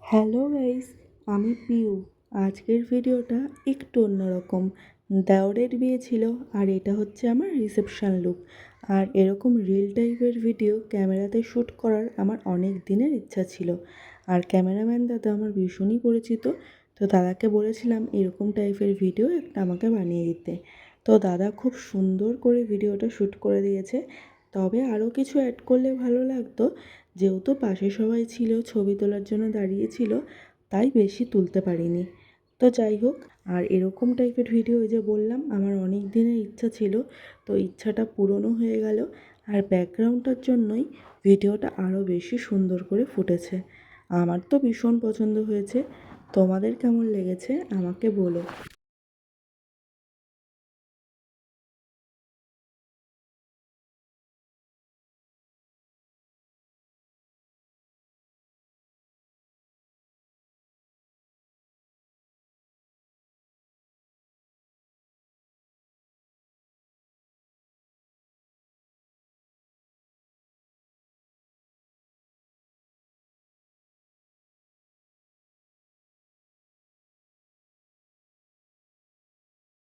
Hello guys, আমি পিউ। আজকের ভিডিওটা একটু অন্যরকম। দেওরের বিয়ে ছিল আর এটা হচ্ছে আমার রিসেপশন লুক। আর এরকম রিল টাইপের ভিডিও ক্যামেরাতে শ্যুট করার আমার অনেক দিনের ইচ্ছা ছিল। আর ক্যামেরাম্যান দাদা আমার ভীষণই পরিচিত, তো দাদাকে বলেছিলাম এরকম টাইপের ভিডিও একটা আমাকে বানিয়ে দিতে। তো দাদা খুব সুন্দর করে ভিডিওটা শ্যুট করে দিয়েছে। তবে আরও কিছু অ্যাড করলে ভালো লাগতো, যেহেতু পাশে সবাই ছিল, ছবি তোলার জন্য দাঁড়িয়েছিল, তাই বেশি তুলতে পারিনি। তো যাই হোক, আর এরকম টাইপের ভিডিও ওই যে বললাম আমার অনেক দিনের ইচ্ছা ছিল, তো ইচ্ছাটা পূরণও হয়ে গেল। আর ব্যাকগ্রাউন্ডটার জন্যই ভিডিওটা আরও বেশি সুন্দর করে ফুটেছে। আমার তো ভীষণ পছন্দ হয়েছে। তোমাদের কেমন লেগেছে আমাকে বলো।